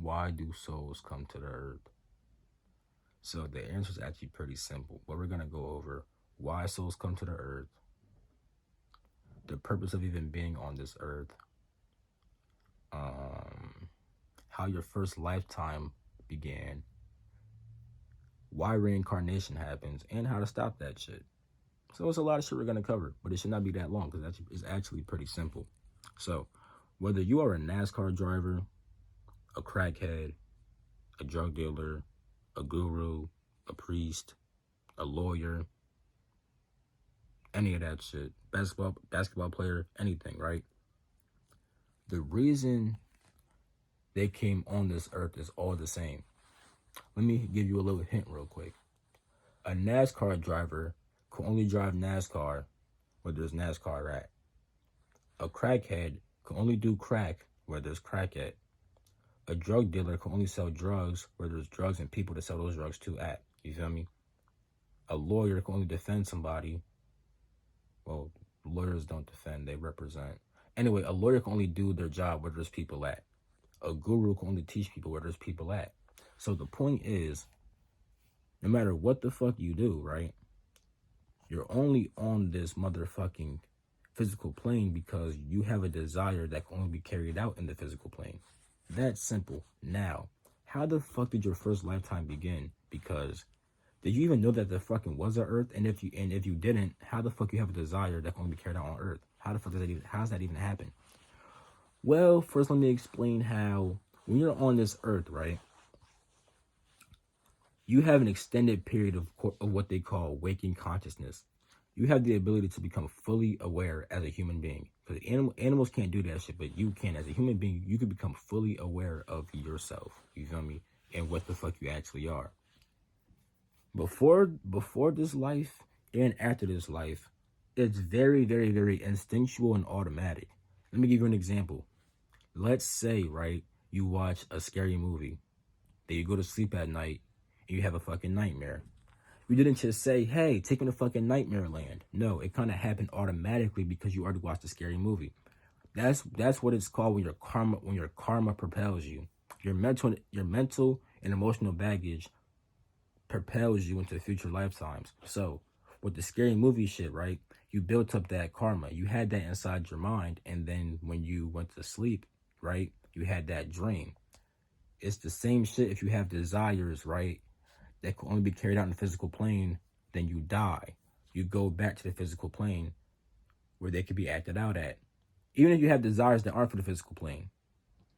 Why do souls come to the earth? So the answer is actually pretty simple. But we're gonna go over why souls come to the earth, the purpose of even being on this earth, how your first lifetime began, why reincarnation happens, and how to stop that shit. So it's a lot of shit we're gonna cover, but it should not be that long because it's actually pretty simple. So whether you are a NASCAR driver, a crackhead, a drug dealer, a guru, a priest, a lawyer, any of that shit, basketball player, anything, right? The reason they came on this earth is all the same. Let me give you a little hint real quick. A NASCAR driver can only drive NASCAR where there's NASCAR at. A crackhead can only do crack where there's crack at. A drug dealer can only sell drugs where there's drugs and people to sell those drugs to at. You feel me? A lawyer can only defend somebody. Well, lawyers don't defend, they represent. Anyway, a lawyer can only do their job where there's people at. A guru can only teach people where there's people at. So the point is, no matter what the fuck you do, right? You're only on this motherfucking physical plane because you have a desire that can only be carried out in the physical plane. That's simple. Now, how the fuck did your first lifetime begin? Because did you even know that there fucking was an Earth? And if you didn't, how the fuck you have a desire that can only be carried out on Earth? How the fuck does that even happen? Well, first let me explain how when you're on this Earth, right? You have an extended period of what they call waking consciousness. You have the ability to become fully aware as a human being. Because animals can't do that shit, but you can. As a human being, you can become fully aware of yourself. You feel me? And what the fuck you actually are. Before this life and after this life, it's very, very, very instinctual and automatic. Let me give you an example. Let's say, right, you watch a scary movie. Then you go to sleep at night and you have a fucking nightmare. You didn't just say, hey, take me to fucking nightmare land. No, it kind of happened automatically because you already watched a scary movie. That's what it's called when your karma propels you. Your mental and emotional baggage propels you into future lifetimes. So with the scary movie shit, right? You built up that karma. You had that inside your mind, and then when you went to sleep, right? You had that dream. It's the same shit if you have desires, right? That can only be carried out in the physical plane, then you die. You go back to the physical plane where they could be acted out at. Even if you have desires that aren't for the physical plane,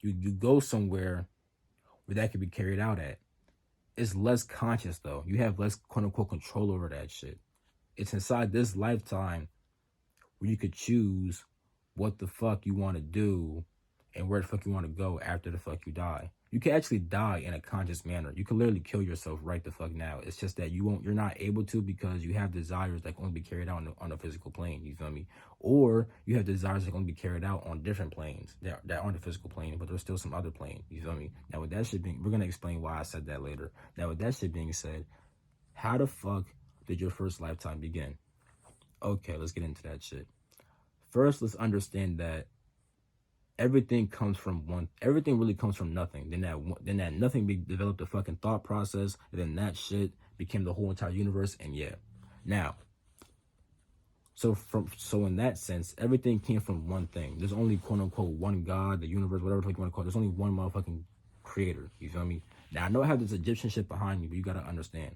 you go somewhere where that could be carried out at. It's less conscious though. You have less quote unquote control over that shit. It's inside this lifetime where you could choose what the fuck you want to do and where the fuck you want to go after the fuck you die. You can actually die in a conscious manner. You can literally kill yourself right the fuck now. It's just that you're not able to because you have desires that can only be carried out on the physical plane. You feel me? Or you have desires that can only be carried out on different planes that aren't the physical plane, but there's still some other plane. You feel me? Now with that shit being, we're gonna explain why I said that later. Now with that shit being said, how the fuck did your first lifetime begin? Okay, let's get into that shit. First, let's understand that everything really comes from nothing. Then that nothing developed a fucking thought process, and then that shit became the whole entire universe. And yeah, now, so in that sense, everything came from one thing. There's only quote unquote one God, the universe, whatever the fuck you want to call it. There's only one motherfucking creator. You feel me? Now I know I have this Egyptian shit behind me, but you gotta understand,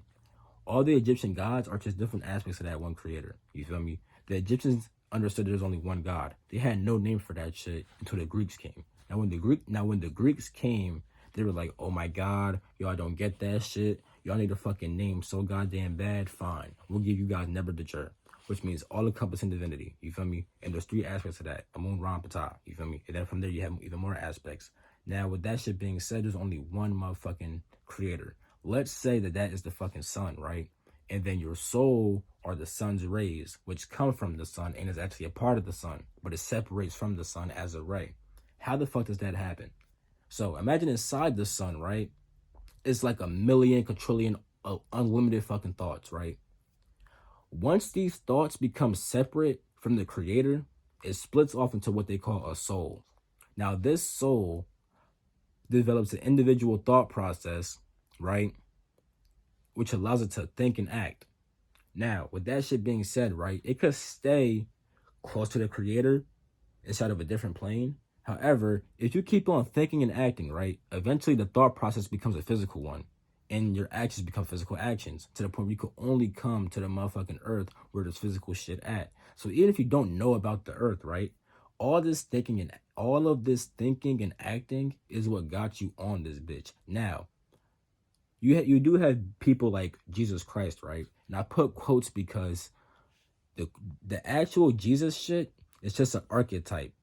all the Egyptian gods are just different aspects of that one creator. You feel me? The Egyptians understood there's only one God. They had no name for that shit until the Greeks came. Now when the Greeks came, they were like, oh my God, y'all don't get that shit. Y'all need a fucking name so goddamn bad. Fine, we'll give you guys Nebuchadnezzar, which means all encompassing divinity. You feel me? And there's three aspects of that: Amun, Ra, Ptah. You feel me? And then from there you have even more aspects. Now with that shit being said, there's only one motherfucking creator. Let's say that is the fucking sun, right? And then your soul are the sun's rays, which come from the sun and is actually a part of the sun, but it separates from the sun as a ray. How the fuck does that happen? So imagine inside the sun, right? It's like a million, quadrillion, unlimited fucking thoughts, right? Once these thoughts become separate from the creator, it splits off into what they call a soul. Now this soul develops an individual thought process, right, which allows it to think and act. Now, with that shit being said, right, it could stay close to the creator inside of a different plane. However, if you keep on thinking and acting, right, eventually the thought process becomes a physical one. And your actions become physical actions to the point where you can only come to the motherfucking earth where there's physical shit at. So even if you don't know about the earth, right, all of this thinking and acting is what got you on this bitch. Now, you do have people like Jesus Christ, right? And I put quotes because the actual Jesus shit is just an archetype.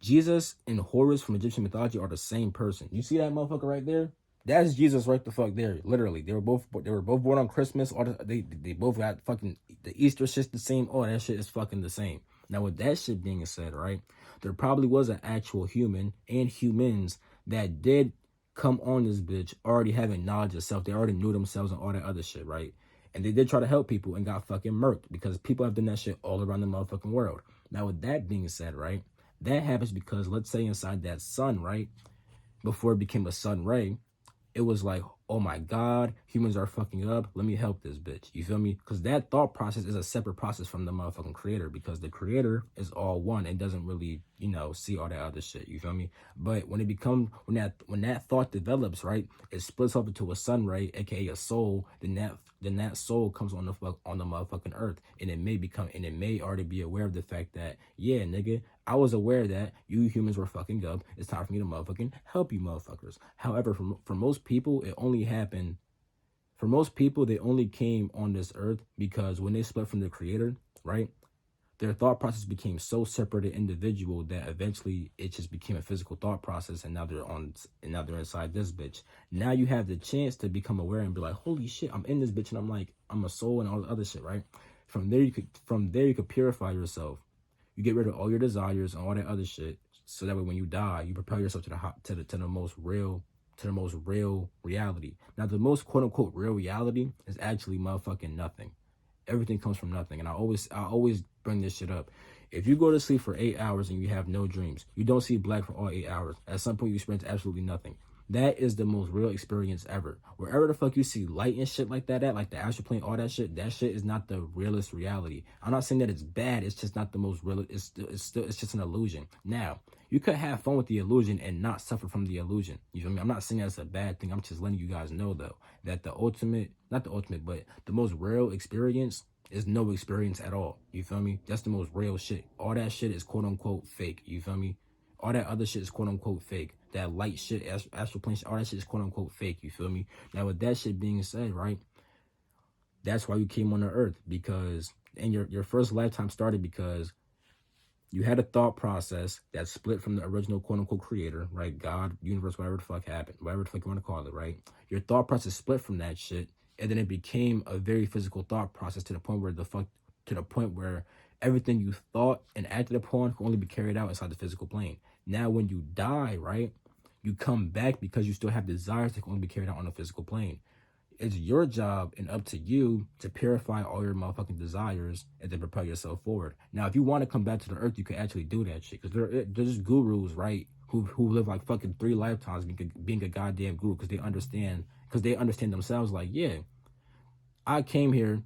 Jesus and Horus from Egyptian mythology are the same person. You see that motherfucker right there? That's Jesus right the fuck there. Literally, they were both born on Christmas. They both got fucking the Easter shit's the same. Oh, that shit is fucking the same. Now, with that shit being said, right, there probably was an actual human and humans that did come on this bitch already having knowledge of self. They already knew themselves and all that other shit, right? And they did try to help people and got fucking murked because people have done that shit all around the motherfucking world. Now, with that being said, right, that happens because let's say inside that sun, right, before it became a sun ray, it was like, oh my God, humans are fucking up. Let me help this bitch. You feel me? Because that thought process is a separate process from the motherfucking creator because the creator is all one and doesn't really, see all that other shit. You feel me? But when when that thought develops, right, it splits up into a sun ray, aka a soul. Then that soul comes on the motherfucking earth, and it may already be aware of the fact that, yeah, nigga, I was aware that you humans were fucking up. It's time for me to motherfucking help you motherfuckers. However, for most people, it only happened. For most people, they only came on this earth because when they split from the creator, right, their thought process became so separate and individual that eventually it just became a physical thought process, and now they're inside this bitch. Now you have the chance to become aware and be like, holy shit, I'm in this bitch, and I'm a soul and all this other shit, right? From there you could purify yourself. You get rid of all your desires and all that other shit, so that way when you die, you propel yourself to the most real reality. Now, the most quote unquote real reality is actually motherfucking nothing. Everything comes from nothing, and I always bring this shit up. If you go to sleep for 8 hours and you have no dreams, you don't see black for all 8 hours. At some point, you experience absolutely nothing. That is the most real experience ever. Wherever the fuck you see light and shit like that at, like the astral plane, all that shit is not the realest reality. I'm not saying that it's bad. It's just not the most real. It's just an illusion. Now, you could have fun with the illusion and not suffer from the illusion. You feel me? I'm not saying that's a bad thing. I'm just letting you guys know, though, that not the ultimate, but the most real experience is no experience at all. You feel me? That's the most real shit. All that shit is quote unquote fake. You feel me? All that other shit is quote unquote fake. That light shit, astral plane shit, all that shit is quote unquote fake. You feel me? Now, with that shit being said, right, that's why you came on the earth, because, and your first lifetime started because you had a thought process that split from the original quote unquote creator, right? God, universe, whatever the fuck happened, whatever the fuck you want to call it, right? Your thought process split from that shit, and then it became a very physical thought process to the point where everything you thought and acted upon can only be carried out inside the physical plane. Now, when you die, right, you come back because you still have desires that can only be carried out on the physical plane. It's your job and up to you to purify all your motherfucking desires and then propel yourself forward. Now, if you want to come back to the earth, you can actually do that shit. Because there's gurus, right, who live like fucking 3 lifetimes being a goddamn guru because they understand themselves. Like, yeah, I came here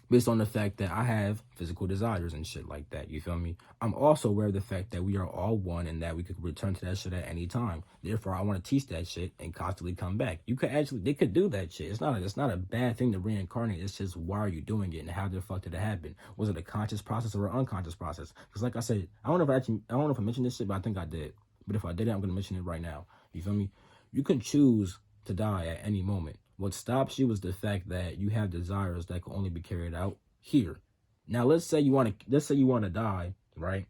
based on the fact that I have physical desires and shit like that. You feel me? I'm also aware of the fact that we are all one and that we could return to that shit at any time. Therefore, I want to teach that shit and constantly come back. They could do that shit. It's not a bad thing to reincarnate. It's just, why are you doing it and how the fuck did it happen? Was it a conscious process or an unconscious process? Because like I said, I don't know if I mentioned this shit, but I think I did. But if I didn't, I'm going to mention it right now. You feel me? You can choose to die at any moment. What stops you is the fact that you have desires that can only be carried out here. Now, let's say you want to die, right?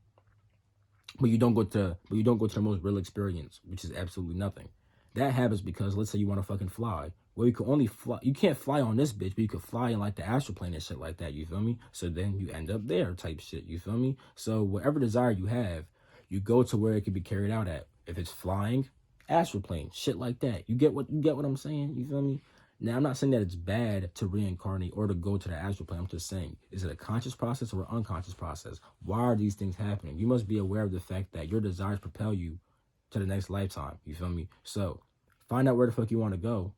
But you don't go to the most real experience, which is absolutely nothing. That happens because, let's say you want to fucking fly. Well, you can only fly. You can't fly on this bitch, but you could fly in like the astral plane and shit like that. You feel me? So then you end up there, type shit. You feel me? So whatever desire you have, you go to where it can be carried out at. If it's flying, astral plane, shit like that. You get what I'm saying? You feel me? Now, I'm not saying that it's bad to reincarnate or to go to the astral plane. I'm just saying, is it a conscious process or an unconscious process? Why are these things happening? You must be aware of the fact that your desires propel you to the next lifetime. You feel me? So find out where the fuck you want to go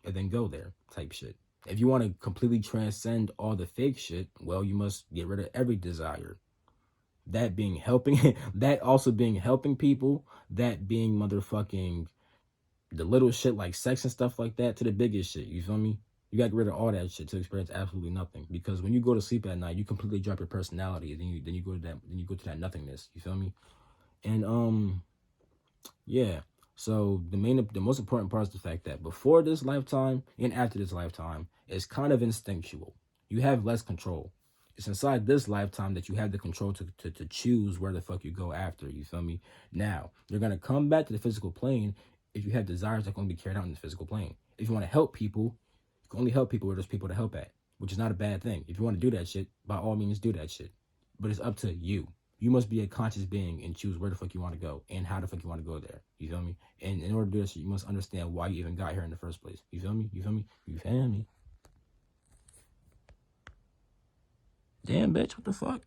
and then go there type shit. If you want to completely transcend all the fake shit, well, you must get rid of every desire. That being helping, that also being helping people, that being motherfucking the little shit like sex and stuff like that to the biggest shit. You feel me? You got to get rid of all that shit to experience absolutely nothing. Because when you go to sleep at night, you completely drop your personality, and then you go to that nothingness. You feel me? And yeah. So the most important part is the fact that before this lifetime and after this lifetime, it's kind of instinctual. You have less control. It's inside this lifetime that you have the control to choose where the fuck you go after. You feel me? Now, you're going to come back to the physical plane if you have desires that can only be carried out in the physical plane. If you want to help people, you can only help people where there's people to help at, which is not a bad thing. If you want to do that shit, by all means do that shit. But it's up to you. You must be a conscious being and choose where the fuck you want to go and how the fuck you want to go there. You feel me? And in order to do this, you must understand why you even got here in the first place. You feel me? You feel me? You feel me? Damn, bitch, what the fuck?